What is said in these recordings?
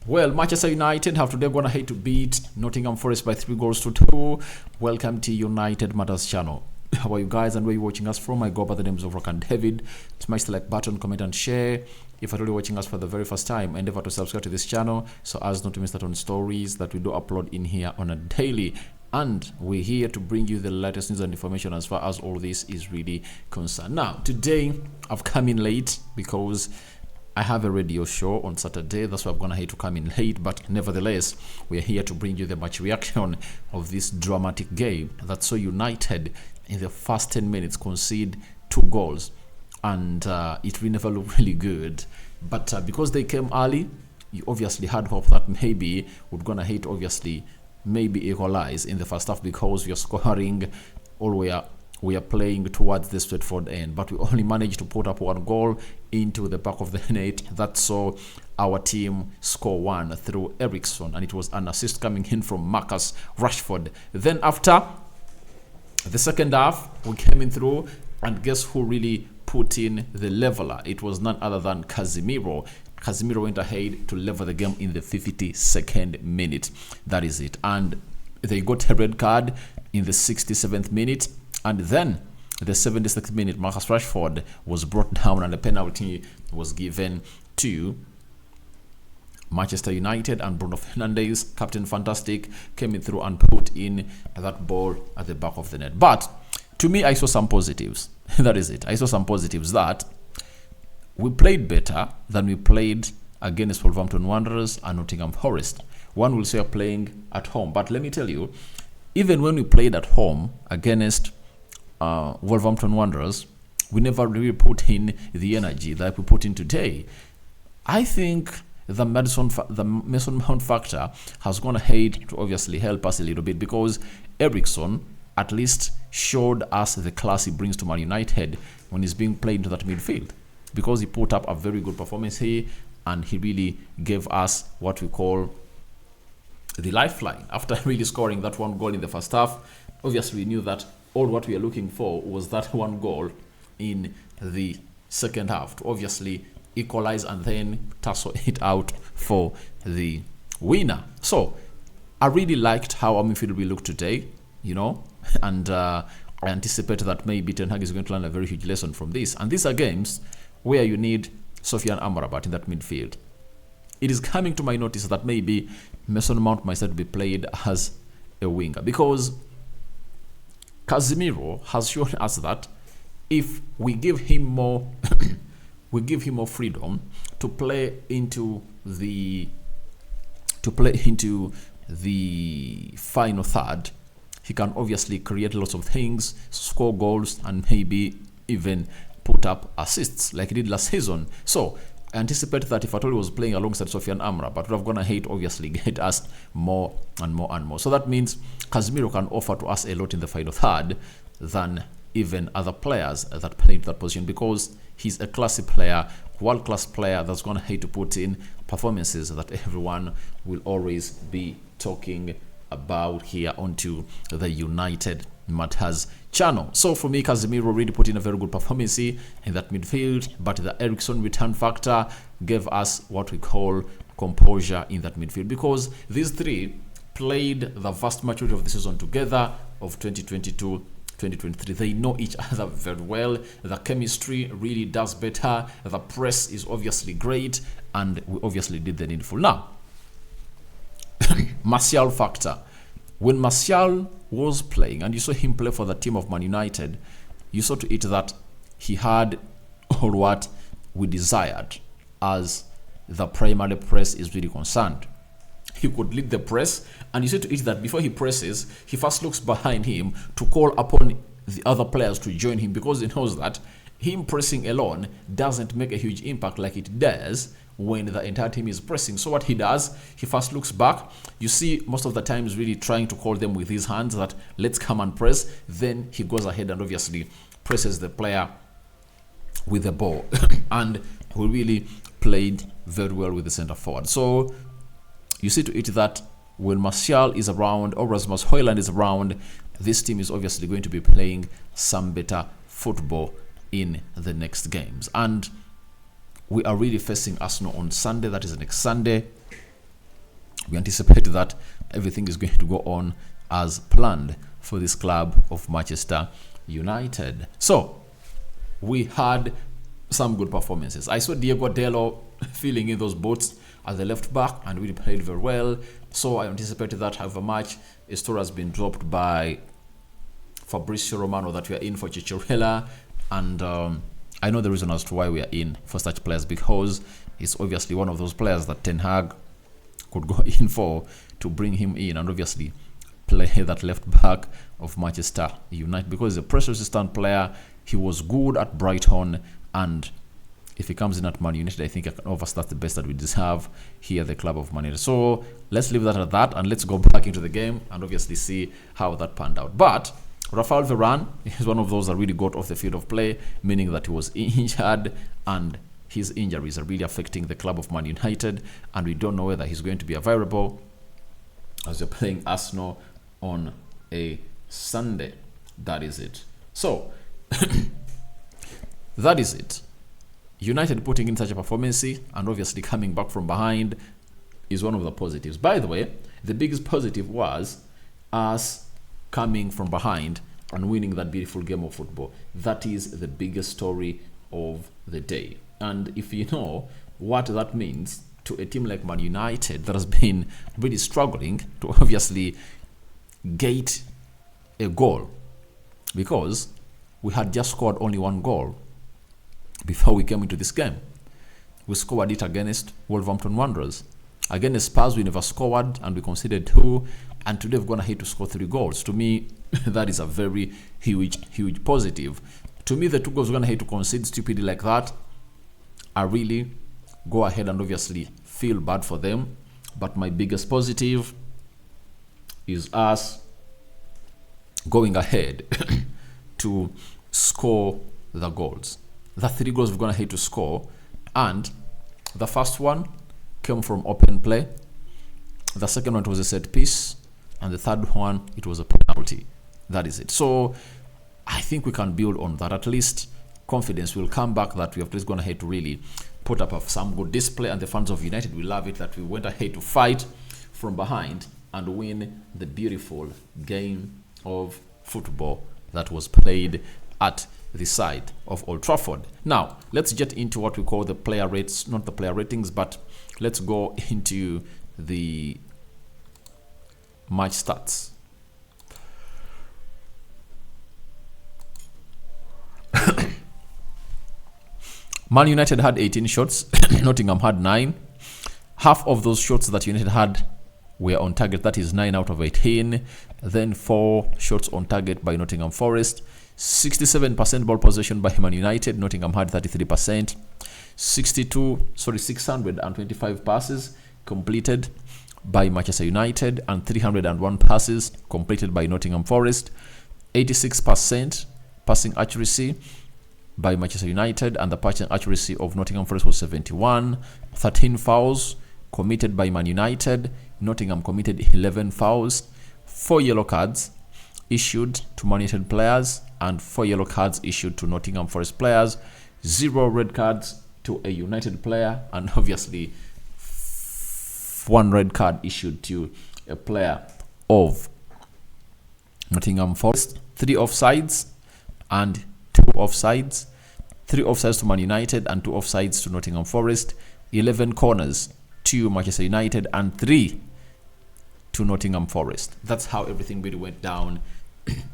Well, Manchester United have today gone ahead to beat Nottingham Forest by 3 goals to 2. Welcome to United Matters channel. How are you guys and where you watching us from? I go by the names of Rock and David. Smash the like button, comment and share. If you're really watching us for the very first time, endeavor to subscribe to this channel so as not to miss out on stories that we do upload in here on a daily. And we're here to bring you the latest news and information as far as all this is really concerned. Now, today I've come in late because I have a radio show on Saturday. That's why I'm gonna have to come in late, but nevertheless, we're here to bring you the match reaction of this dramatic game that saw United in the first 10 minutes concede 2 goals, and it really never looked really good. But because they came early, you obviously had hope that maybe we're gonna hit obviously maybe equalize in the first half because we are scoring all we are playing towards the straightforward end, but we only managed to put up 1 goal into the back of the net. That saw our team score 1 through Ericsson, and it was an assist coming in from Marcus Rashford. Then after the second half, we came in through, and guess who really put in the leveler? It was none other than Casemiro. Casemiro went ahead to level the game in the 52nd minute. That is it. And they got a red card in the 67th minute. And then the 76th minute, Marcus Rashford was brought down and a penalty was given to Manchester United, and Bruno Fernandes, Captain Fantastic, came in through and put in that ball at the back of the net. But to me, I saw some positives. That is it. I saw some positives that we played better than we played against Wolverhampton Wanderers and Nottingham Forest. One will say we're playing at home, but let me tell you, even when we played at home against Wolverhampton Wanderers, we never really put in the energy that we put in today. I think the Mason Mount factor has gone ahead to obviously help us a little bit, because Ericsson at least showed us the class he brings to Man United when he's being played into that midfield, because he put up a very good performance here and he really gave us what we call the lifeline. After really scoring that 1 goal in the first half, obviously we knew that all what we are looking for was that 1 goal in the second half to obviously equalize and then tussle it out for the winner. So I really liked how our midfield will look today, and I anticipate that maybe Ten Hag is going to learn a very huge lesson from this. And these are games where you need Sofian Amrabat in that midfield. It is coming to my notice that maybe Mason Mount might start to be played as a winger, because Casemiro has shown us that if we give him more freedom to play into the final third, he can obviously create lots of things, score goals, and maybe even put up assists like he did last season. So I anticipate that if at all he was playing alongside Sofian Amrabat, but we're going to hate obviously get us more and more and more. So that means Casemiro can offer to us a lot in the final third than even other players that play in that position, because he's a classy player, world-class player that's going to hate to put in performances that everyone will always be talking about here onto the United Matters channel. So for me, Casemiro really put in a very good performance in that midfield, but the Ericsson return factor gave us what we call composure in that midfield, because these three played the vast majority of the season together of 2022-2023. They know each other very well. The chemistry really does better. The press is obviously great, and we obviously did the needful. Now, Martial factor. When Martial was playing and you saw him play for the team of Man United, you saw to it that he had all what we desired as the primary press is really concerned. He could lead the press, and you see to it that before he presses, he first looks behind him to call upon the other players to join him, because he knows that him pressing alone doesn't make a huge impact like it does when the entire team is pressing. So what he does, he first looks back. You see most of the times really trying to call them with his hands that let's come and press. Then he goes ahead and obviously presses the player with the ball. And we really played very well with the center forward. So you see to it that when Martial is around or Rasmus Højlund is around, this team is obviously going to be playing some better football in the next games. And we are really facing Arsenal on Sunday. That is next Sunday. we anticipate that everything is going to go on as planned for this club of Manchester United. So we had some good performances. I saw Diego Dello filling in those boots as the left back and really played very well. So I anticipated that. However much a story has been dropped by Fabrizio Romano that we are in for Chicharella, and I know the reason as to why we are in for such players, because it's obviously one of those players that Ten Hag could go in for to bring him in and obviously play that left back of Manchester United, because he's a press resistant player. He was good at Brighton, and if he comes in at Man United, I think I can offer that's the best that we deserve here at the club of Man United. So let's leave that at that, and let's go back into the game and obviously see how that panned out. But Rafael Varane is one of those that really got off the field of play, meaning that he was injured, and his injuries are really affecting the club of Man United, and we don't know whether he's going to be available as you're playing Arsenal on a Sunday. That is it. So that is it. United putting in such a performance and obviously coming back from behind is one of the positives. By the way, the biggest positive was us coming from behind and winning that beautiful game of football. That is the biggest story of the day. And if you know what that means to a team like Man United that has been really struggling to obviously get a goal, because we had just scored only one goal before we came into this game. We scored it against Wolverhampton Wanderers. Against Spurs, we never scored and we conceded 2, and today we're going to hit to score 3 goals. To me, that is a very huge positive. To me, the 2 goals we're going to hit to concede stupidly like that, I really go ahead and obviously feel bad for them. But my biggest positive is us going ahead to score the goals. The 3 goals we're going to hit to score, and the first one came from open play, the second one was a set piece, and the third one, it was a penalty. That is it. So I think we can build on that. At least confidence will come back that we have just gone ahead to really put up some good display, and the fans of United will love it that we went ahead to fight from behind and win the beautiful game of football that was played at the side of Old Trafford. Now, let's get into what we call the player rates, not the player ratings, but let's go into the match stats. Man United had 18 shots, Nottingham had 9. Half of those shots that United had were on target, that is 9 out of 18. Then 4 shots on target by Nottingham Forest. 67% ball possession by Man United. Nottingham had 33%. 625 passes completed by Manchester United, and 301 passes completed by Nottingham Forest. 86% passing accuracy by Manchester United, and the passing accuracy of Nottingham Forest was 71. 13 fouls committed by Man United. Nottingham committed 11 fouls. 4 yellow cards issued to Man United players and 4 yellow cards issued to Nottingham Forest players. 0 red cards to a United player, and obviously 1 red card issued to a player of Nottingham Forest. 3 offsides and 2 offsides. 3 offsides to Man United and 2 offsides to Nottingham Forest. 11 corners to Manchester United and 3 to Nottingham Forest. That's how everything really went down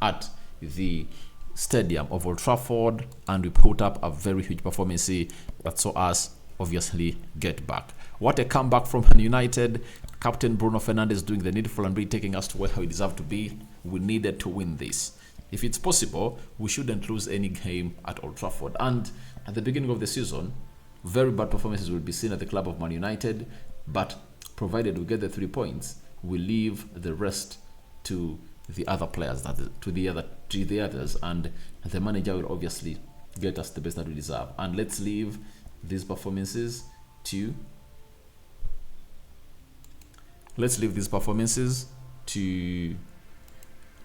at the stadium of Old Trafford, and we put up a very huge performance that saw us obviously get back. What a comeback from Man United. Captain Bruno Fernandes doing the needful and really taking us to where we deserve to be. We needed to win this. If it's possible, we shouldn't lose any game at Old Trafford. And at the beginning of the season, very bad performances will be seen at the club of Man United, but provided we get the 3 points, we leave the rest to the other players, to the others, and the manager will obviously get us the best that we deserve. And let's leave these performances to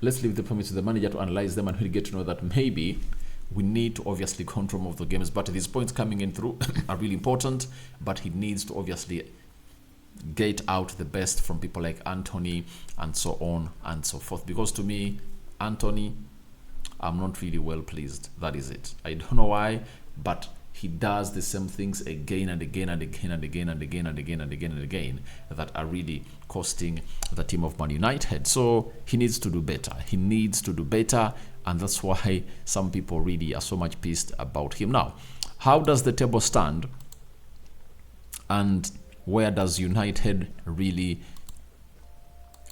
the manager to analyze them, and we'll get to know that maybe we need to obviously control more of the games, but these points coming in through are really important, but he needs to obviously get out the best from people like Anthony and so on and so forth. Because to me, Anthony, I'm not really well pleased. That is it. I don't know why, but he does the same things again and again and again and again and again and again and again and again that are really costing the team of Man United. So he needs to do better. He needs to do better, and that's why some people really are so much pissed about him. Now, how does the table stand? And where does United really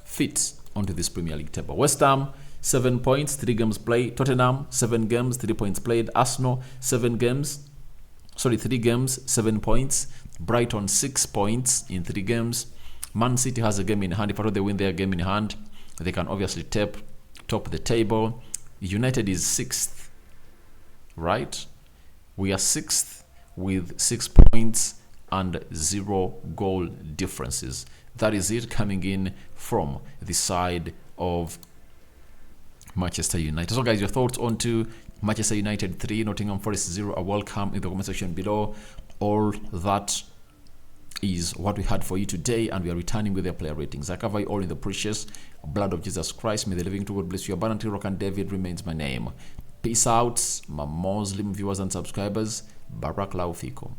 fit onto this Premier League table? West Ham, 7 points, 3 games played. Tottenham, 7 games, 3 points played. Arsenal, 3 games, 7 points. Brighton, 6 points in 3 games. Man City has a game in hand. If they win their game in hand, they can obviously top the table. United is 6th, right? We are 6th with 6 points and 0 goal differences. That is it, coming in from the side of Manchester United. So guys, your thoughts on to Manchester United 3, Nottingham Forest 0 are welcome in the comment section below. All that is what we had for you today, and we are returning with their player ratings. I cover you all in the precious blood of Jesus Christ. May the living God bless you abundantly. Rock and David remains my name. Peace out, my Muslim viewers and subscribers. Barak Laufiko.